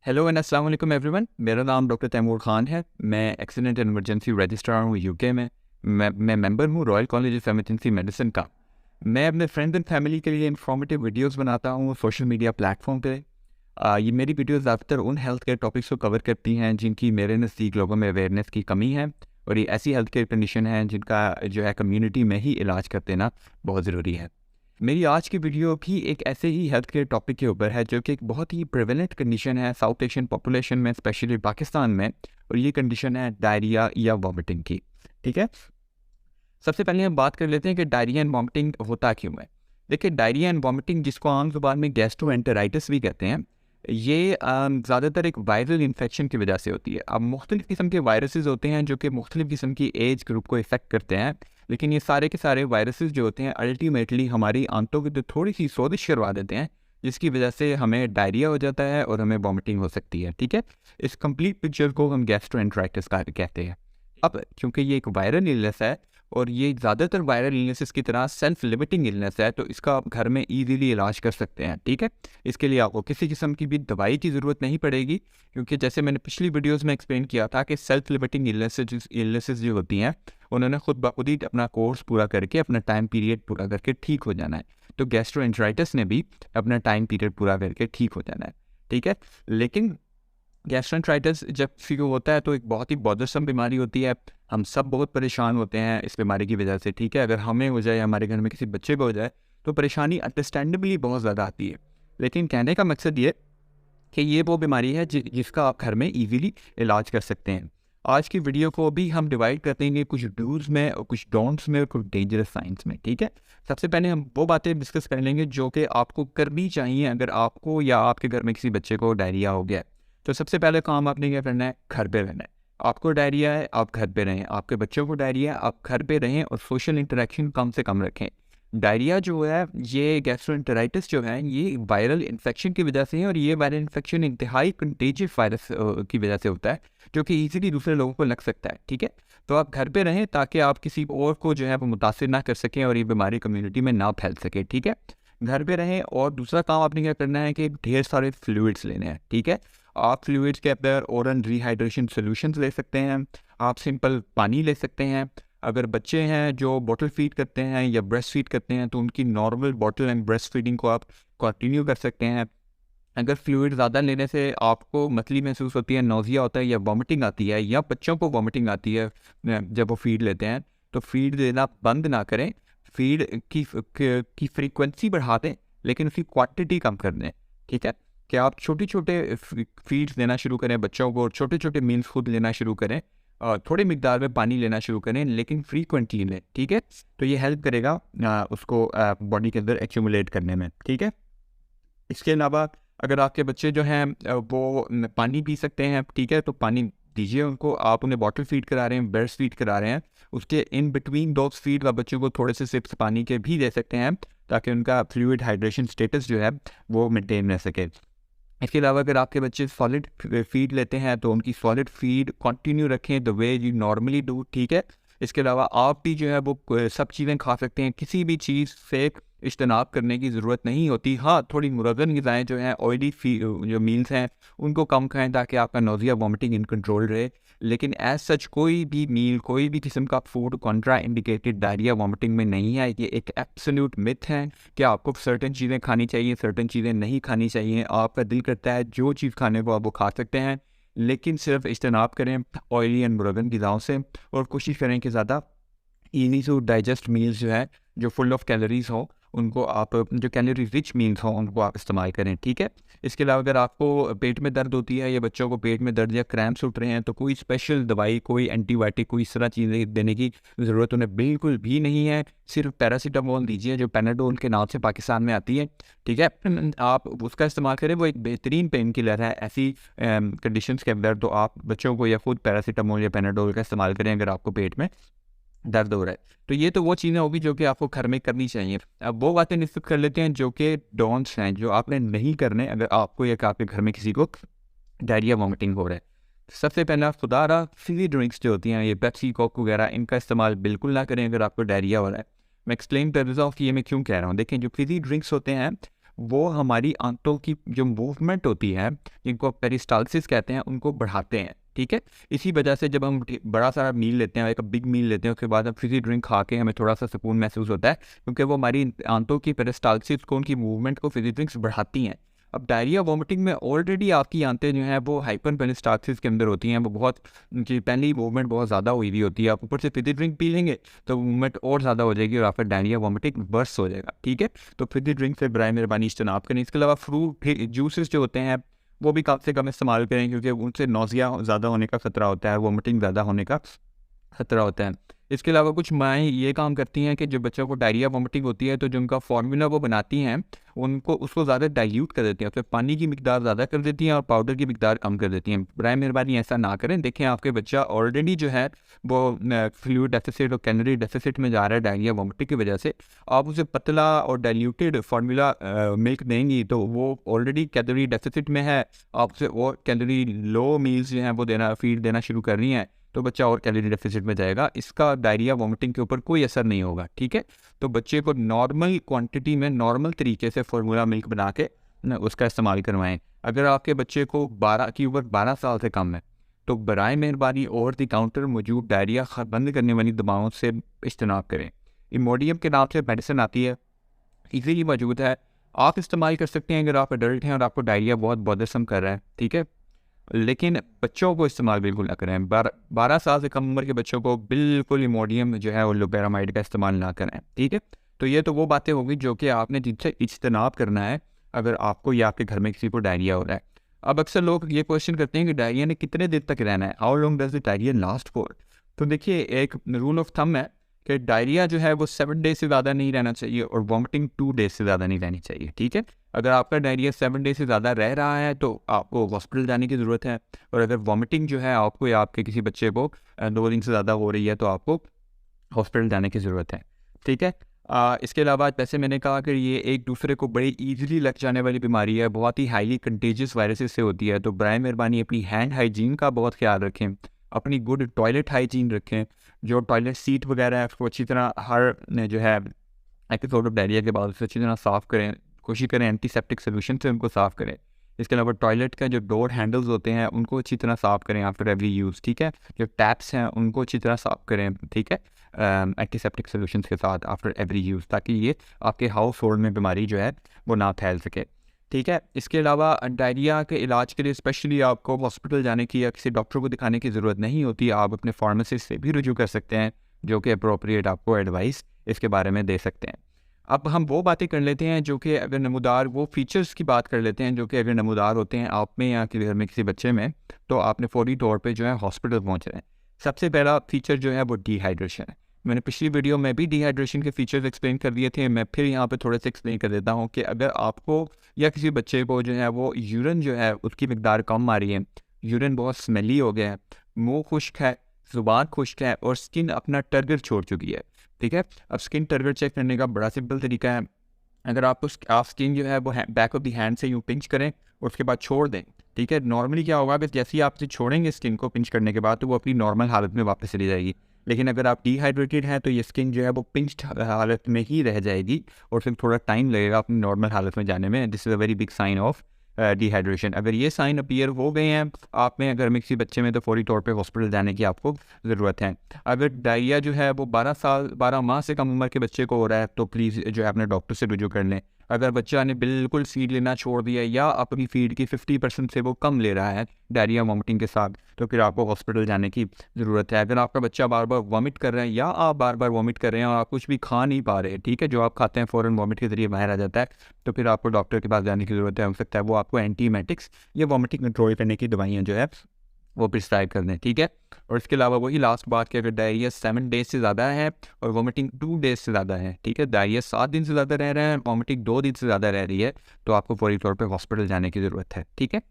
Hello and अस्सलाम वालेकुम everyone. मेरा नाम डॉक्टर तैमूर खान है। मैं एक्सीडेंट एंड इमरजेंसी रजिस्ट्रार हूँ यूके में। मैं मेंबर हूँ royal college of emergency medicine का। मैं अपने फ्रेंड्स एंड फैमिली के लिए इंफॉर्मेटिव वीडियोस बनाता हूँ सोशल मीडिया प्लेटफॉर्म पे। ये मेरी वीडियोस ज़्यादातर उन हेल्थ केयर टॉपिक्स को कवर करती हैं जिनकी मेरे नज़दीक लोगों में अवेयरनेस की कमी है, और ये ऐसी हेल्थ केयर कंडीशन है जिनका जो है कम्युनिटी में ही इलाज कर देना बहुत ज़रूरी है। मेरी आज की वीडियो भी एक ऐसे ही हेल्थ केयर टॉपिक के ऊपर है जो कि एक बहुत ही प्रेवेलेंट कंडीशन है साउथ एशियन पॉपुलेशन में, स्पेशली पाकिस्तान में। और ये कंडीशन है डायरिया या वॉमिटिंग की। ठीक है, सबसे पहले हम बात कर लेते हैं कि डायरिया एंड वॉमिटिंग होता क्यों है। देखिए, डायरिया एंड वॉमिटिंग, जिसको आम जुबान में गैस्ट्रोएंटेराइटिस भी कहते हैं, ये ज़्यादातर एक वायरल इन्फेक्शन की वजह से होती है। अब मुख्तलिफ़ किस्म के वायरसेस होते हैं जो कि मुख्तलिफ़ किस्म की एज ग्रुप को इफ़ेक्ट करते हैं, लेकिन ये सारे के सारे वायरसेस जो होते हैं अल्टीमेटली हमारी आंतों की तो थोड़ी सी सोजिश करवा देते हैं, जिसकी वजह से हमें डायरिया हो जाता है और हमें वॉमिटिंग हो सकती है। ठीक है, इस कंप्लीट पिक्चर को हम गैस्ट्रोएंटेराइटिस कहते हैं। अब क्योंकि ये एक वायरल इलनेस है और ये ज़्यादातर वायरल इलनेसेस की तरह सेल्फ लिमिटिंग इलनेस है, तो इसका आप घर में ईजीली इलाज कर सकते हैं। ठीक है, इसके लिए आपको किसी किस्म की भी दवाई की ज़रूरत नहीं पड़ेगी, क्योंकि जैसे मैंने पिछली वीडियोस में एक्सप्लेन किया था कि सेल्फ लिमिटिंग इलनेसेस जो होती हैं उन्होंने खुद ब खुद ही अपना कोर्स पूरा करके, अपना टाइम पीरियड पूरा करके ठीक हो जाना है। तो गैस्ट्रोएंटेराइटिस ने भी अपना टाइम पीरियड पूरा करके ठीक हो जाना है। ठीक है, लेकिन गैस्ट्रोएंटेराइटिस जब फीवर होता है तो एक बहुत ही बॉदरसम बीमारी होती है। हम सब बहुत परेशान होते हैं इस बीमारी की वजह से। ठीक है, अगर हमें हो जाए, हमारे घर में किसी बच्चे को हो जाए, तो परेशानी अंडरस्टैंडेबली बहुत ज़्यादा आती है। लेकिन कहने का मकसद ये कि ये वो बीमारी है जिसका आप घर में इजीली इलाज कर सकते हैं। आज की वीडियो को भी हम डिवाइड कर देंगे कुछ डूज में और कुछ डोंट्स में और कुछ डेंजरस साइंस में। ठीक है, सबसे पहले हम वो बातें डिस्कस कर लेंगे जो कि आपको करनी चाहिए अगर आपको या आपके घर में किसी बच्चे को डायरिया हो गया है। तो सबसे पहले काम आपने क्या करना है, घर पे रहना है। आपको डायरिया है, आप घर पे रहें। आपके बच्चों को डायरिया है, आप घर पे रहें और सोशल इंटरेक्शन कम से कम रखें। डायरिया जो है, ये गैस्ट्रोएंटेराइटिस जो है, ये वायरल इन्फेक्शन की वजह से है, और ये वायरल इन्फेक्शन इंतहाई कंटेजियस वायरस की वजह से होता है, जो कि ईजिली दूसरे लोगों को लग सकता है। ठीक है, तो आप घर पे रहें ताकि आप किसी और को जो है वो मुतासिर ना कर सकें और ये बीमारी कम्युनिटी में ना फैल सके। ठीक है, घर पे रहें। और दूसरा काम आपने क्या करना है कि ढेर सारे फ्लूइड्स लेने हैं। ठीक है, आप फ्लूइड्स के अंदर ओरल रिहाइड्रेशन सॉल्यूशंस ले सकते हैं, आप सिंपल पानी ले सकते हैं। अगर बच्चे हैं जो बॉटल फीड करते हैं या ब्रेस्ट फीड करते हैं, तो उनकी normal bottle and breast feeding को आप कंटिन्यू कर सकते हैं। अगर फ्लूइड ज़्यादा लेने से आपको मतली महसूस होती है, नौजिया होता है या वॉमिटिंग आती है, या बच्चों को वॉमिटिंग आती है जब वो फीड लेते हैं, तो फीड देना बंद ना करें। फीड की फ्रीक्वेंसी बढ़ा दें, लेकिन उसकी क्वांटिटी कम कर दें। ठीक है, कि आप छोटे छोटे फीड्स देना शुरू करें बच्चों को, और छोटे छोटे मील्स खुद लेना शुरू करें, और थोड़ी मिकदार में पानी लेना शुरू करें, लेकिन फ्रीक्वेंटली लें। ठीक है, तो ये हेल्प करेगा उसको बॉडी के अंदर एक्यूमुलेट करने में। ठीक है, इसके अलावा अगर आपके बच्चे जो हैं वो पानी पी सकते हैं, ठीक है, तो पानी दीजिए उनको। आप उन्हें बॉटल फीड करा रहे हैं, ब्रेस्ट फीड करा रहे हैं, उसके इन बिटवीन दो फीड आप बच्चों को थोड़े से सिप्स पानी के भी दे सकते हैं, ताकि उनका फ्लूइड हाइड्रेशन स्टेटस जो है वो मेंटेन रह सके। इसके अलावा अगर आपके बच्चे सॉलिड फीड लेते हैं, तो उनकी सॉलिड फीड कंटिन्यू रखें the way you normally do. ठीक है, इसके अलावा आप भी जो है वो सब चीज़ें खा सकते हैं, किसी भी चीज़ से इज्तनाब करने की ज़रूरत नहीं होती। हाँ, थोड़ी मुरगन ग़िज़ाएँ जो हैं, ऑयली जो मील्स हैं, उनको कम खाएं ताकि आपका नौजिया वॉमिटिंग इन कंट्रोल रहे। लेकिन एज सच कोई भी मील, कोई भी किस्म का food Contra indicated diarrhoea vomiting में नहीं है। ये एक एब्सोल्यूट मिथ है कि आपको सर्टेन चीज़ें खानी चाहिए, सर्टेन चीज़ें नहीं खानी चाहिए। आपका दिल करता है जो चीज़ खाने को आप वो खा सकते हैं, लेकिन सिर्फ इज्तनाब करें ऑयली एंड मुरगन ग़िज़ाओं से, और कोशिश करें कि ज़्यादा ईजी टू डाइजेस्ट मील्स जो है, जो फुल ऑफ कैलोरीज हो, उनको आप, जो कैलोरी रिच मील्स हों, उनको आप इस्तेमाल करें। ठीक है, इसके अलावा अगर आपको पेट में दर्द होती है या बच्चों को पेट में दर्द या क्रैम्प्स उठ रहे हैं, तो कोई स्पेशल दवाई, कोई एंटीबायोटिक, कोई इस तरह चीज़ें देने की ज़रूरत उन्हें बिल्कुल भी नहीं है। सिर्फ पैरासीटामोल दीजिए, जो पेनाडोल के नाम से पाकिस्तान में आती है। ठीक है, आप उसका इस्तेमाल करें, वो एक बेहतरीन पेन किलर है ऐसी कंडीशंस के अंदर। तो आप बच्चों को या खुद पैरासीटामोल या पेनाडोल का इस्तेमाल करें अगर आपको पेट में दर्द हो रहा है। तो ये तो वो चीज़ें होगी जो कि आपको घर में करनी चाहिए। अब वो बातें डिस्कस कर लेते हैं जो कि डोंट्स हैं, जो आपने नहीं करने अगर आपको या आपके घर में किसी को डायरिया वॉमिटिंग हो रहा है। सबसे पहला, खुदारा फिजी ड्रिंक्स जो होती हैं, ये पेप्सी, कोक वगैरह, इनका इस्तेमाल बिल्कुल ना करें अगर आपको डायरिया हो रहा है। मैं एक्सप्लेन कर देता हूँ कि ये मैं क्यों कह रहा हूँ। देखें, जो फिजी ड्रिंक्स होते हैं वो हमारी आंतों की जो मूवमेंट होती है, जिनको पेरिस्टाल्सिस कहते हैं, उनको बढ़ाते हैं, ठीक है। इसी वजह से जब हम बड़ा सारा मील लेते हैं, एक बिग मील लेते हैं, उसके बाद हम फिजी ड्रिंक खा के हमें थोड़ा सा सुकून महसूस होता है, क्योंकि वो हमारी आंतों की पेरिस्टाल्सिस को, उनकी मूवमेंट को फिजी ड्रिंक्स बढ़ाती हैं। अब डायरिया वॉमिटिंग में ऑलरेडी आपकी आंतें जो हैं वो हाइपर पेरिस्टाल्सिस के अंदर होती हैं, वो बहुत, उनकी पहली मूवमेंट बहुत ज़्यादा हुई हुई होती है। आप ऊपर से फिजी ड्रिंक पी लेंगे तो मूवमेंट और ज़्यादा हो जाएगी और आपका डायरिया वॉमिटिंग वर्स हो जाएगा, ठीक है। तो फिजी ड्रिंक से बराए मेहरबानी इज्तनाब करें। इसके अलावा फ्रूट जूसेस जो होते हैं वो भी कम से कम इस्तेमाल करें, क्योंकि उनसे नौजिया ज़्यादा होने का खतरा होता है, वॉमिटिंग ज़्यादा होने का खतरा होता है। इसके अलावा कुछ माएँ ये काम करती हैं कि जो बच्चों को डायरिया वॉमिटिंग होती है तो जो उनका फार्मूला वो बनाती हैं, उनको उसको ज़्यादा डाइल्यूट कर देती हैं, उसमें पानी की मिकदार ज़्यादा कर देती हैं और पाउडर की मिकदार कम कर देती हैं। बराए मेहरबानी ऐसा ना करें। देखें आपके बच्चा ऑलरेडी जो है वो फ्लूइड डेफिसिट और कैलोरी डेफिसिट में जा रहा है डायरिया वॉमिटिंग की वजह से। आप उसे पतला और डाइल्यूटेड फार्मूला मिल्क देंगी तो वो ऑलरेडी कैलोरी डेफिसिट में है, आप उसे और कैलोरी लो मील्स जो हैं वो फीड देना शुरू कर रही हैं, तो बच्चा और कैलोरी डेफिसिट में जाएगा। इसका डायरिया वॉमिटिंग के ऊपर कोई असर नहीं होगा, ठीक है। तो बच्चे को नॉर्मल क्वांटिटी में नॉर्मल तरीके से फार्मूला मिल्क बना के उसका इस्तेमाल करवाएं। अगर आपके बच्चे को 12 की उम्र 12 साल से कम है तो बराए मेहरबानी ओवर द काउंटर मौजूद डायरिया बंद करने वाली दवाओं से इज्तनाब करें। इमोडियम के नाम से मेडिसिन आती है, इजीली मौजूद है, आप इस्तेमाल कर सकते हैं अगर आप एडल्ट हैं और आपको डायरिया बहुत बॉदरसम कर रहा है, ठीक है। लेकिन बच्चों को इस्तेमाल बिल्कुल ना करें। 12 साल से कम उम्र के बच्चों को बिल्कुल इमोडियम जो है वो लोपेरामाइड का इस्तेमाल ना करें, ठीक है। तो ये तो वो बातें होगी जो कि आपने जिनसे इज्तनाब करना है अगर आपको या आपके घर में किसी को डायरिया हो रहा है। अब अक्सर लोग ये क्वेश्चन करते हैं कि डायरिया ने कितने दिन तक रहना है, how long does the diarrhoea last for. तो देखिए, एक रूल ऑफ थंब है कि डायरिया जो है वो 7 डेज से ज़्यादा नहीं रहना चाहिए और वॉमिटिंग 2 डेज से ज़्यादा नहीं रहनी चाहिए, ठीक है। अगर आपका डायरिया 7 डेज से ज़्यादा रह रहा है तो आपको हॉस्पिटल जाने की ज़रूरत है, और अगर वॉमिटिंग जो है आपको या आपके किसी बच्चे को 2 दिन से ज़्यादा हो रही है तो आपको हॉस्पिटल जाने की ज़रूरत है, ठीक है। इसके अलावा जैसे मैंने कहा कि ये एक दूसरे को बड़ी ईजिली लग जाने वाली बीमारी है, बहुत ही हाईली कंटेजियस वायरसेस से होती है। तो बराए मेहरबानी अपनी हैंड हाइजीन का बहुत ख्याल रखें, अपनी गुड टॉयलेट हाइजीन रखें, जो टॉयलेट सीट वगैरह है उसको अच्छी तरह हर जो है एपिसोड ऑफ डायरिया के बाद उसे अच्छी तरह साफ़ करें, कोशिश करें एंटीसेप्टिक सोल्यूशन से उनको साफ़ करें। इसके अलावा टॉयलेट का जो डोर हैंडल्स होते हैं उनको अच्छी तरह साफ़ करें आफ्टर एवरी यूज़, ठीक है। जो टैप्स हैं उनको अच्छी तरह साफ़ करें, ठीक है, एंटीसेप्टिक सोल्यूशन के साथ आफ्टर एवरी यूज़, ताकि ये आपके हाउस होल्ड में बीमारी जो है वो ना फैल सके, ठीक है। इसके अलावा डायरिया के इलाज के लिए स्पेशली आपको हॉस्पिटल जाने की या किसी डॉक्टर को दिखाने की ज़रूरत नहीं होती, आप अपने फार्मासिस्ट से भी रुजू कर सकते हैं जो कि अप्रोप्रिएट आपको एडवाइस इसके बारे में दे सकते हैं। अब हम वो बातें कर लेते हैं जो कि अगर नमूदार, वो फीचर्स की बात कर लेते हैं जो कि अगर नमूदार होते हैं आप में या किसी घर में किसी बच्चे में, तो आपने फौरी तौर पे जो है हॉस्पिटल पहुंचना है। सबसे पहला फीचर जो है वो डिहाइड्रेशन है। मैंने पिछली वीडियो में भी डिहाइड्रेशन के फीचर्स एक्सप्लेन कर दिए थे, मैं फिर यहाँ पे थोड़े से एक्सप्लेन कर देता हूँ कि अगर आपको या किसी बच्चे को जो है वो यूरिन जो है उसकी मिकदार कम आ रही है, यूरिन बहुत स्मेली हो गया है, मुँह खुश्क है, ज़ुबान खुश्क है और स्किन अपना टर्गर छोड़ चुकी है, ठीक है। अब स्किन टर्गर चेक करने का बड़ा सिंपल तरीका है, अगर आप स्किन जो है वो बैक ऑफ द हैंड से यूँ पिंच करें और उसके बाद छोड़ दें, ठीक है। नॉर्मली क्या होगा कि जैसे ही आप इसे छोड़ेंगे स्किन को पिंच करने के बाद तो वो अपनी नॉर्मल हालत में वापस चली जाएगी, लेकिन अगर आप डिहाइड्रेटेड हैं तो ये स्किन जो है वो पिंच्ड हालत में ही रह जाएगी और फिर थोड़ा टाइम लगेगा अपनी नॉर्मल हालत में जाने में। This is a very big sign of dehydration. अगर ये साइन अपीयर हो गए हैं आप में, अगर में किसी बच्चे में, तो फौरी तौर पे हॉस्पिटल जाने की आपको ज़रूरत है। अगर डायरिया जो है वो 12 माह से कम उम्र के बच्चे को हो रहा है तो प्लीज़ जो है अपने डॉक्टर से रुजू कर लें। अगर बच्चा ने बिल्कुल फीड लेना छोड़ दिया या अपनी फीड की 50% से वो कम ले रहा है डायरिया वॉमिटिंग के साथ, तो फिर आपको हॉस्पिटल जाने की ज़रूरत है। अगर आपका बच्चा बार बार वॉमिट कर रहा है या आप बार बार वॉमिट कर रहे हैं और आप कुछ भी खा नहीं पा रहे, ठीक है, जो आप खाते हैं फ़ौरन वॉमिट के ज़रिए बाहर आ जाता है, तो फिर आपको डॉक्टर के पास जाने की ज़रूरत है। हो सकता है वो आपको एंटीमेटिक्स या वॉमिटिंग कंट्रोल करने की दवाइयाँ जो है वो प्रिस्क्राइब कर दें, ठीक है। और इसके अलावा वही लास्ट बात कि अगर डायरिया 7 डेज से ज़्यादा है और वॉमिटिंग 2 डेज से ज़्यादा है, ठीक है, डायरिया 7 दिन से ज़्यादा रह रहे हैं, वॉमिटिंग 2 दिन से ज़्यादा रह रही है, तो आपको फौरी तौर पे हॉस्पिटल जाने की ज़रूरत है, ठीक है।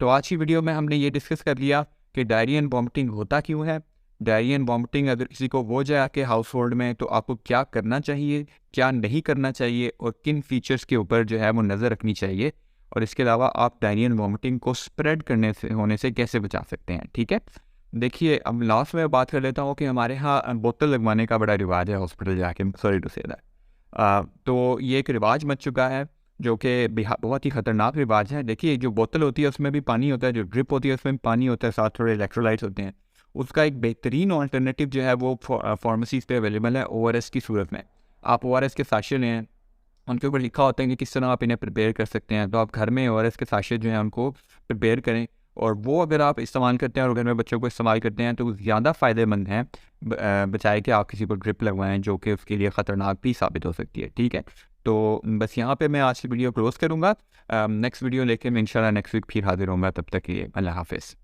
तो आज की वीडियो में हमने ये डिस्कस कर लिया कि डायरिया एंड वॉमिटिंग होता क्यों है, डायरिया एंड वॉमिटिंग अगर किसी को हो जाए आपके हाउस होल्ड में तो आपको क्या करना चाहिए, क्या नहीं करना चाहिए और किन फीचर्स के ऊपर जो है वो नज़र रखनी चाहिए, और इसके अलावा आप डायरिया एंड वॉमिटिंग को स्प्रेड करने से होने से कैसे बचा सकते हैं, ठीक है। देखिए, अब लास्ट में बात कर लेता हूँ कि हमारे यहाँ बोतल लगवाने का बड़ा रिवाज है हॉस्पिटल जाके, सॉरी टू से दैट। तो ये एक रिवाज बन चुका है जो कि बहुत ही ख़तरनाक रिवाज है। देखिए, जो बोतल होती है उसमें भी पानी होता है, जो ड्रिप होती है उसमें भी पानी होता है, साथ थोड़े इलेक्ट्रोलाइट्स होते हैं। उसका एक बेहतरीन ऑल्टरनेटिव जो है वो फार्मेसीज़ पे अवेलेबल है ओआरएस की सूरत में। आप ओआरएस के साशे लें, उनके ऊपर लिखा होता है कि किस तरह आप इन्हें प्रिपेयर कर सकते हैं। तो आप घर में ओआरएस के साशे जो हैं उनको प्रिपेयर करें, और वो अगर आप इस्तेमाल करते हैं और घर में बच्चों को इस्तेमाल करते हैं तो ज़्यादा फ़ायदेमंद हैं बजाय कि आप किसी को ड्रिप लगवाएं, जो कि उसके लिए ख़तरनाक भी साबित हो सकती है। ठीक है, तो बस यहाँ पे मैं आज की वीडियो क्लोज़ करूँगा। नेक्स्ट वीडियो लेके मैं इंशाल्लाह नेक्स्ट वीक फिर हाज़िर होऊंगा। तब तक के लिए अल्लाह हाफ़िज़।